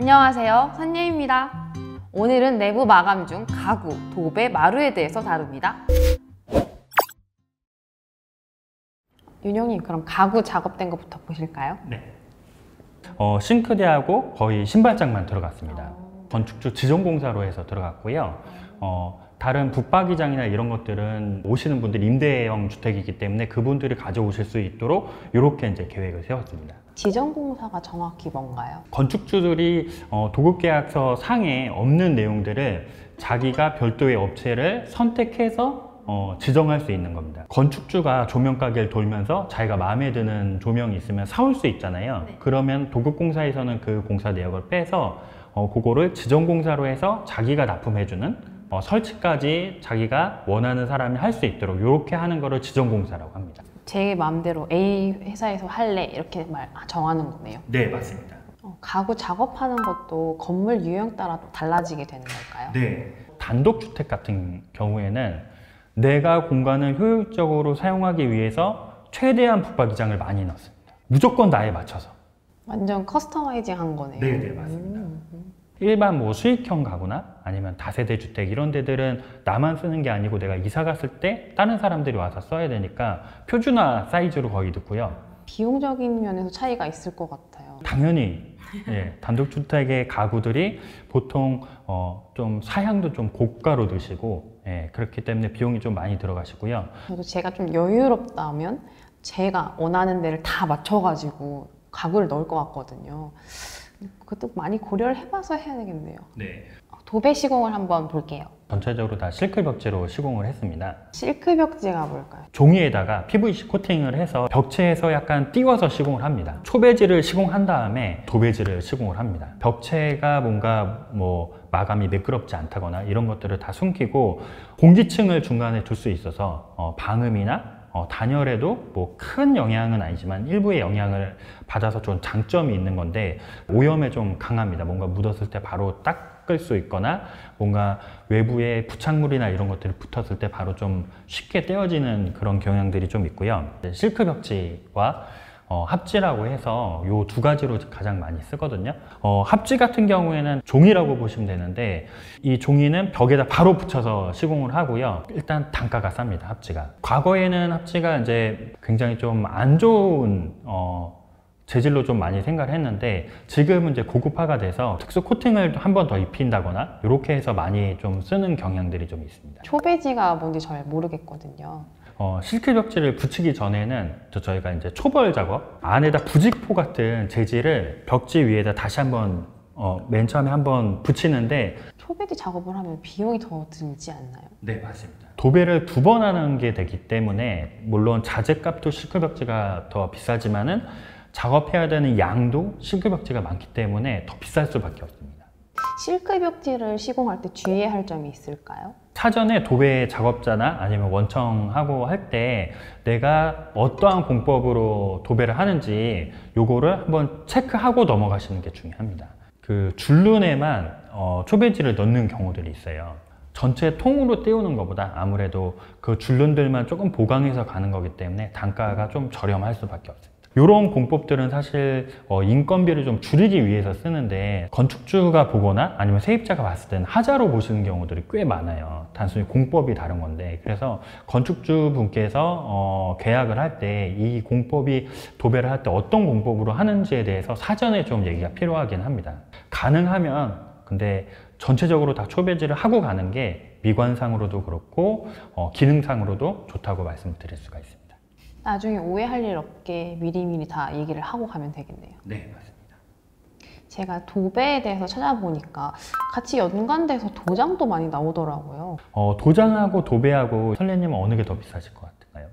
안녕하세요, 선예입니다. 오늘은 내부 마감 중 가구, 도배, 마루에 대해서 다룹니다. 윤영님, 그럼 가구 작업된 것부터 보실까요? 네. 싱크대하고 거의 신발장만 들어갔습니다. 건축주 지정공사로 해서 들어갔고요. 다른 붙박이장이나 이런 것들은 오시는 분들이 임대형 주택이기 때문에 그분들이 가져오실 수 있도록 이렇게 이제 계획을 세웠습니다. 지정공사가 정확히 뭔가요? 건축주들이 도급계약서 상에 없는 내용들을 자기가 별도의 업체를 선택해서 지정할 수 있는 겁니다. 건축주가 조명 가게를 돌면서 자기가 마음에 드는 조명이 있으면 사올 수 있잖아요. 네. 그러면 도급공사에서는 그 공사 내역을 빼서 그거를 지정공사로 해서 자기가 납품해주는 설치까지 자기가 원하는 사람이 할 수 있도록 이렇게 하는 거를 지정공사라고 합니다. 제 마음대로 A 회사에서 할래 이렇게 정하는 거네요. 네, 맞습니다. 가구 작업하는 것도 건물 유형 따라 달라지게 되는 걸까요? 네. 단독주택 같은 경우에는 내가 공간을 효율적으로 사용하기 위해서 최대한 붙박이장을 많이 넣습니다. 무조건 나에 맞춰서. 완전 커스터마이징 한 거네요. 네, 맞습니다. 일반 수익형 가구나 아니면 다세대 주택 이런 데들은 나만 쓰는 게 아니고 내가 이사 갔을 때 다른 사람들이 와서 써야 되니까 표준화 사이즈로 거의 넣고요. 비용적인 면에서 차이가 있을 것 같아요. 당연히 예, 단독주택의 가구들이 보통 좀 사양도 좀 고가로 드시고 그렇기 때문에 비용이 좀 많이 들어가시고요. 그래도 제가 좀 여유롭다면 제가 원하는 데를 다 맞춰가지고 가구를 넣을 것 같거든요. 그것도 많이 고려를 해봐서 해야 되겠네요. 네. 도배 시공을 한번 볼게요. 전체적으로 다 실크 벽지로 시공을 했습니다. 실크 벽지가 뭘까요? 종이에다가 PVC 코팅을 해서 벽체에서 약간 띄워서 시공을 합니다. 초배지를 시공한 다음에 도배지를 시공을 합니다. 벽체가 뭔가 마감이 매끄럽지 않다거나 이런 것들을 다 숨기고 공기층을 중간에 둘 수 있어서 방음이나 단열에도 큰 영향은 아니지만 일부의 영향을 받아서 좀 장점이 있는 건데 오염에 좀 강합니다. 뭔가 묻었을 때 바로 닦을 수 있거나 뭔가 외부에 부착물이나 이런 것들이 붙었을 때 바로 좀 쉽게 떼어지는 그런 경향들이 좀 있고요. 실크 벽지와 합지라고 해서 이 두 가지로 가장 많이 쓰거든요. 합지 같은 경우에는 종이라고 보시면 되는데 이 종이는 벽에다 바로 붙여서 시공을 하고요. 일단 단가가 쌉니다, 합지가. 과거에는 합지가 이제 굉장히 좀 안 좋은 재질로 좀 많이 생각을 했는데 지금은 이제 고급화가 돼서 특수 코팅을 한 번 더 입힌다거나 이렇게 해서 많이 좀 쓰는 경향들이 좀 있습니다. 초배지가 뭔지 잘 모르겠거든요. 실크 벽지를 붙이기 전에는 저희가 이제 초벌 작업, 안에다 부직포 같은 재질을 벽지 위에다 다시 한번 맨 처음에 한번 붙이는데 초배지 작업을 하면 비용이 더 들지 않나요? 네, 맞습니다. 도배를 두 번 하는 게 되기 때문에 물론 자재값도 실크 벽지가 더 비싸지만은 작업해야 되는 양도 실크 벽지가 많기 때문에 더 비쌀 수밖에 없습니다. 실크 벽지를 시공할 때 주의해야 할 점이 있을까요? 사전에 도배 작업자나 아니면 원청하고 할 때 내가 어떠한 공법으로 도배를 하는지 요거를 한번 체크하고 넘어가시는 게 중요합니다. 그 줄눈에만 초배지를 넣는 경우들이 있어요. 전체 통으로 띄우는 것보다 아무래도 그 줄눈들만 조금 보강해서 가는 거기 때문에 단가가 좀 저렴할 수밖에 없습니다. 이런 공법들은 사실 인건비를 좀 줄이기 위해서 쓰는데 건축주가 보거나 아니면 세입자가 봤을 때는 하자로 보시는 경우들이 꽤 많아요. 단순히 공법이 다른 건데 그래서 건축주 분께서 계약을 할 때 이 공법이 도배를 할 때 어떤 공법으로 하는지에 대해서 사전에 좀 얘기가 필요하긴 합니다. 가능하면 근데 전체적으로 다 초배지를 하고 가는 게 미관상으로도 그렇고 기능상으로도 좋다고 말씀드릴 수가 있습니다. 나중에 오해할 일 없게 미리미리 다 얘기를 하고 가면 되겠네요. 네, 맞습니다. 제가 도배에 대해서 찾아보니까 같이 연관돼서 도장도 많이 나오더라고요. 도장하고 도배하고 선생님은 어느 게 더 비싸실 것 같나요?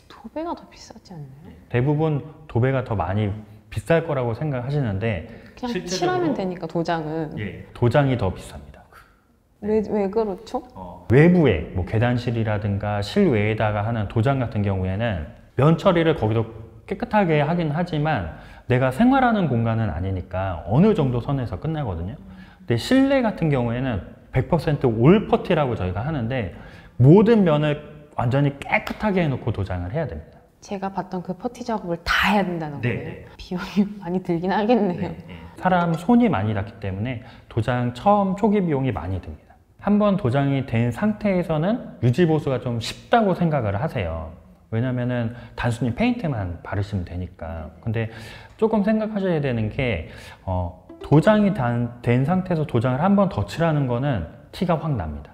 도배가 더 비싸지 않나요? 대부분 도배가 더 많이 비쌀 거라고 생각하시는데 그냥 칠하면 되니까 도장은. 예, 도장이 더 비쌉니다. 왜 그렇죠? 외부에 계단실이라든가 실외에다가 하는 도장 같은 경우에는 면 처리를 거기도 깨끗하게 하긴 하지만 내가 생활하는 공간은 아니니까 어느 정도 선에서 끝나거든요. 근데 실내 같은 경우에는 100% 올퍼티라고 저희가 하는데 모든 면을 완전히 깨끗하게 해놓고 도장을 해야 됩니다. 제가 봤던 그 퍼티 작업을 다 해야 된다는 네, 거예요? 네. 비용이 많이 들긴 하겠네요. 네, 네. 사람 손이 많이 닿기 때문에 도장 처음 초기 비용이 많이 듭니다. 한번 도장이 된 상태에서는 유지 보수가 좀 쉽다고 생각을 하세요. 왜냐면은 단순히 페인트만 바르시면 되니까. 근데 조금 생각하셔야 되는 게 도장이 된 상태에서 도장을 한 번 더 칠하는 거는 티가 확 납니다.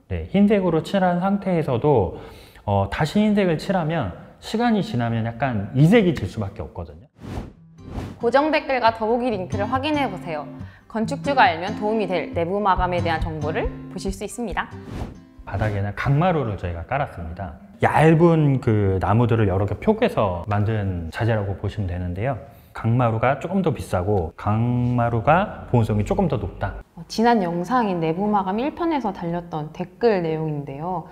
네, 흰색으로 칠한 상태에서도 다시 흰색을 칠하면 시간이 지나면 약간 이색이 질 수밖에 없거든요. 고정 댓글과 더보기 링크를 확인해 보세요. 건축주가 알면 도움이 될 내부 마감에 대한 정보를 보실 수 있습니다. 바닥에는 강마루를 저희가 깔았습니다. 얇은 그 나무들을 여러 개 표개서 만든 자재라고 보시면 되는데요. 강마루가 조금 더 비싸고 강마루가 보온성이 조금 더 높다. 지난 영상인 내부 마감 1편에서 달렸던 댓글 내용인데요.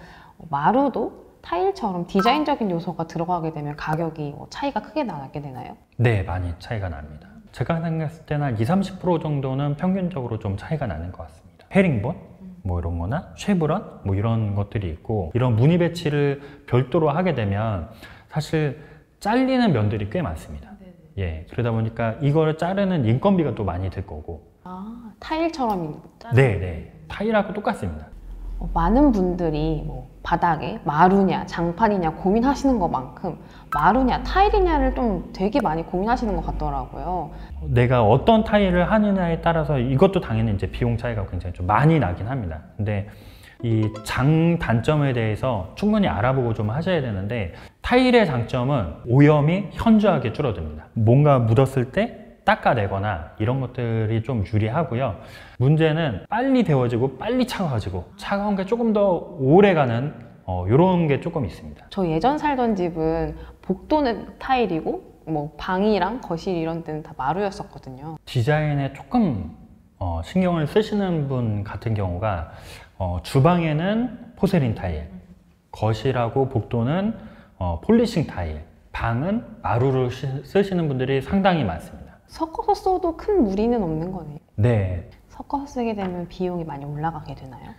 마루도 타일처럼 디자인적인 요소가 들어가게 되면 가격이 차이가 크게 나게 되나요? 네, 많이 차이가 납니다. 제가 생각했을 때는 한 20-30% 정도는 평균적으로 좀 차이가 나는 것 같습니다. 헤링본, 뭐 이런 거나 쉐브론, 뭐 이런 것들이 있고, 이런 무늬 배치를 별도로 하게 되면 사실 잘리는 면들이 꽤 많습니다. 예, 그러다 보니까 이걸 자르는 인건비가 또 많이 들 거고. 아, 타일처럼 네, 타일하고 똑같습니다. 많은 분들이 뭐 바닥에 마루냐 장판이냐 고민하시는 것만큼 마루냐 타일이냐를 좀 되게 많이 고민하시는 것 같더라고요. 내가 어떤 타일을 하느냐에 따라서 이것도 당연히 이제 비용 차이가 굉장히 좀 많이 나긴 합니다. 근데 이 장단점에 대해서 충분히 알아보고 좀 하셔야 되는데, 타일의 장점은 오염이 현저하게 줄어듭니다. 뭔가 묻었을 때 닦아내거나 이런 것들이 좀 유리하고요. 문제는 빨리 데워지고 빨리 차가워지고 차가운 게 조금 더 오래가는 이런 게 조금 있습니다. 저 예전 살던 집은 복도는 타일이고 뭐 방이랑 거실 이런 데는 다 마루였었거든요. 디자인에 조금 신경을 쓰시는 분 같은 경우가 주방에는 포세린 타일, 거실하고 복도는 폴리싱 타일, 방은 마루를 쓰시는 분들이 상당히 많습니다. 섞어서 써도 큰 무리는 없는 거네요. 네. 섞어서 쓰게 되면 비용이 많이 올라가게 되나요?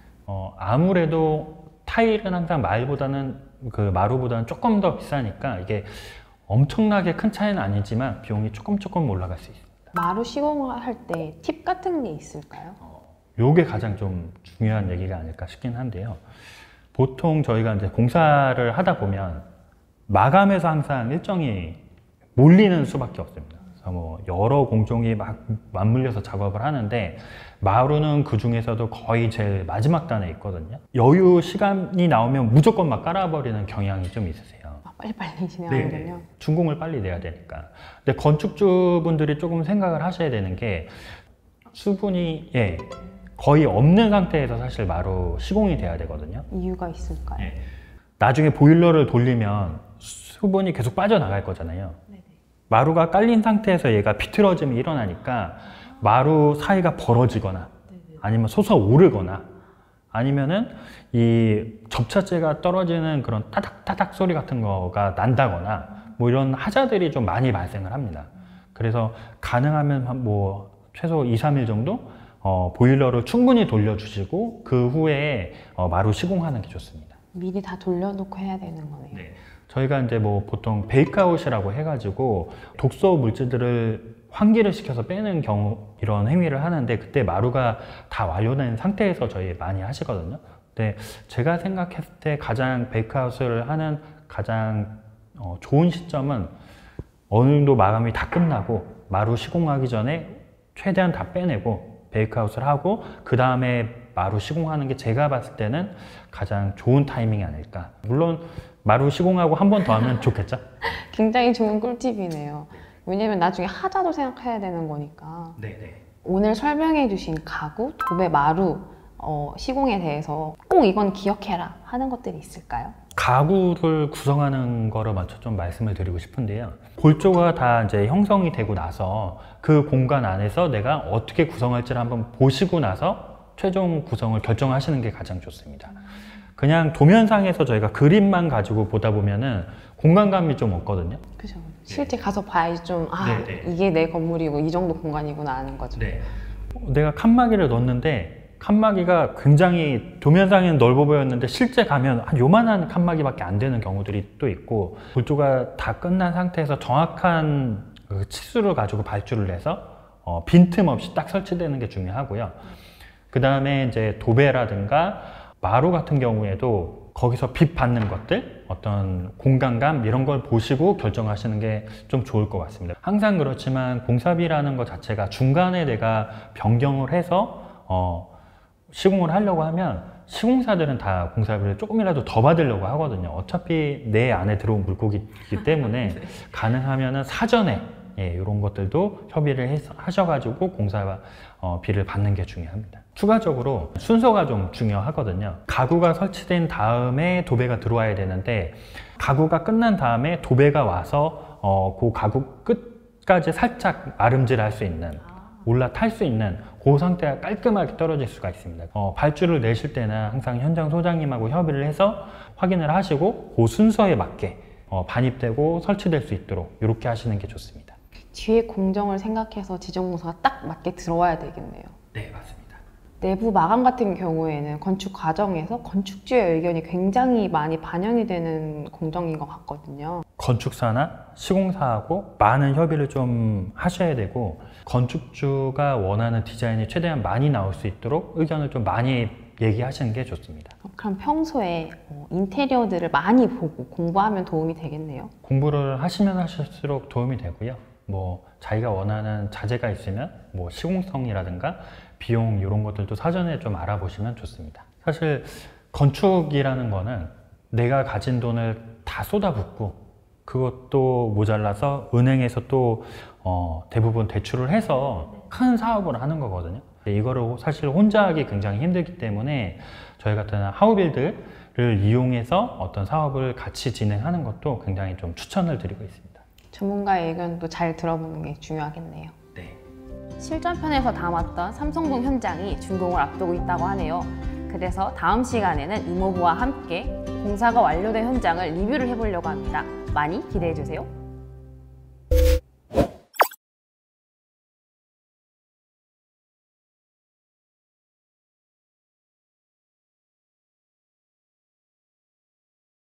아무래도 타일은 항상 마루보다는 조금 더 비싸니까 이게 엄청나게 큰 차이는 아니지만 비용이 조금 올라갈 수 있습니다. 마루 시공을 할 때 팁 같은 게 있을까요? 요게 가장 좀 중요한 얘기가 아닐까 싶긴 한데요. 보통 저희가 이제 공사를 하다 보면 마감에서 항상 일정이 몰리는 수밖에 없습니다. 그래서 뭐 여러 공종이 막 맞물려서 작업을 하는데 마루는 그 중에서도 거의 제일 마지막 단에 있거든요. 여유 시간이 나오면 무조건 막 깔아버리는 경향이 좀 있으세요. 빨리빨리 진행하는군요. 네, 준공을 빨리 내야 되니까. 근데 건축주분들이 조금 생각을 하셔야 되는 게 수분이 거의 없는 상태에서 사실 마루 시공이 돼야 되거든요. 이유가 있을까요? 나중에 보일러를 돌리면 수분이 계속 빠져나갈 거잖아요. 마루가 깔린 상태에서 얘가 비틀어짐이 일어나니까 마루 사이가 벌어지거나 아니면 솟아오르거나 아니면은 이 접착제가 떨어지는 그런 따닥따닥 소리 같은 거가 난다거나 뭐 이런 하자들이 좀 많이 발생을 합니다. 그래서 가능하면 뭐 최소 2-3일 정도 보일러를 충분히 돌려주시고 그 후에 마루 시공하는 게 좋습니다. 미리 다 돌려놓고 해야 되는 거네요. 네. 저희가 이제 뭐 보통 베이크아웃이라고 해가지고 독소 물질들을 환기를 시켜서 빼는 경우 이런 행위를 하는데, 그때 마루가 다 완료된 상태에서 저희 많이 하시거든요. 근데 제가 생각했을 때 가장 베이크아웃을 하는 가장 좋은 시점은 어느 정도 마감이 다 끝나고 마루 시공하기 전에 최대한 다 빼내고 베이크아웃을 하고 그 다음에 마루 시공하는 게 제가 봤을 때는 가장 좋은 타이밍이 아닐까. 물론 마루 시공하고 한 번 더 하면 좋겠죠? 굉장히 좋은 꿀팁이네요. 왜냐면 나중에 하자도 생각해야 되는 거니까. 네네. 오늘 설명해 주신 가구, 도배, 마루 시공에 대해서 꼭 이건 기억해라 하는 것들이 있을까요? 가구를 구성하는 거를 먼저 좀 말씀을 드리고 싶은데요. 골조가 다 이제 형성이 되고 나서 그 공간 안에서 내가 어떻게 구성할지를 한번 보시고 나서 최종 구성을 결정하시는 게 가장 좋습니다. 그냥 도면상에서 저희가 그림만 가지고 보다 보면은 공간감이 좀 없거든요. 그죠. 실제 가서 봐야지 좀 네네. 이게 내 건물이고 이 정도 공간이구나 아는 거죠. 네. 내가 칸막이를 넣었는데 칸막이가 굉장히 도면상에는 넓어 보였는데 실제 가면 한 요만한 칸막이밖에 안 되는 경우들이 또 있고, 골조가 다 끝난 상태에서 정확한 치수를 가지고 발주를 해서 빈틈없이 딱 설치되는 게 중요하고요. 그 다음에 이제 도배라든가 마루 같은 경우에도 거기서 빛 받는 것들, 어떤 공간감 이런 걸 보시고 결정하시는 게 좀 좋을 것 같습니다. 항상 그렇지만 공사비라는 것 자체가 중간에 내가 변경을 해서 시공을 하려고 하면 시공사들은 다 공사비를 조금이라도 더 받으려고 하거든요. 어차피 내 안에 들어온 물고기이기 때문에 네. 가능하면 사전에 이런 것들도 협의를 하셔가지고 공사비를 받는 게 중요합니다. 추가적으로 순서가 좀 중요하거든요. 가구가 설치된 다음에 도배가 들어와야 되는데 가구가 끝난 다음에 도배가 와서 그 가구 끝까지 살짝 아름질할 수 있는, 올라탈 수 있는 그 상태가 깔끔하게 떨어질 수가 있습니다. 발주를 내실 때는 항상 현장 소장님하고 협의를 해서 확인을 하시고 그 순서에 맞게 반입되고 설치될 수 있도록 이렇게 하시는 게 좋습니다. 뒤에 공정을 생각해서 지정공사가 딱 맞게 들어와야 되겠네요. 네, 맞습니다. 내부 마감 같은 경우에는 건축 과정에서 건축주의 의견이 굉장히 많이 반영이 되는 공정인 것 같거든요. 건축사나 시공사하고 많은 협의를 좀 하셔야 되고, 건축주가 원하는 디자인이 최대한 많이 나올 수 있도록 의견을 좀 많이 얘기하시는 게 좋습니다. 그럼 평소에 인테리어들을 많이 보고 공부하면 도움이 되겠네요. 공부를 하시면 하실수록 도움이 되고요. 뭐 자기가 원하는 자재가 있으면 뭐 시공성이라든가 비용 이런 것들도 사전에 좀 알아보시면 좋습니다. 사실 건축이라는 거는 내가 가진 돈을 다 쏟아붓고 그것도 모자라서 은행에서 또 대부분 대출을 해서 큰 사업을 하는 거거든요. 이거를 사실 혼자 하기 굉장히 힘들기 때문에 저희 같은 하우빌드를 이용해서 어떤 사업을 같이 진행하는 것도 굉장히 좀 추천을 드리고 있습니다. 전문가의 의견도 잘 들어보는 게 중요하겠네요. 네. 실전편에서 담았던 삼성동 현장이 준공을 앞두고 있다고 하네요. 그래서 다음 시간에는 이모부와 함께 공사가 완료된 현장을 리뷰를 해보려고 합니다. 많이 기대해주세요.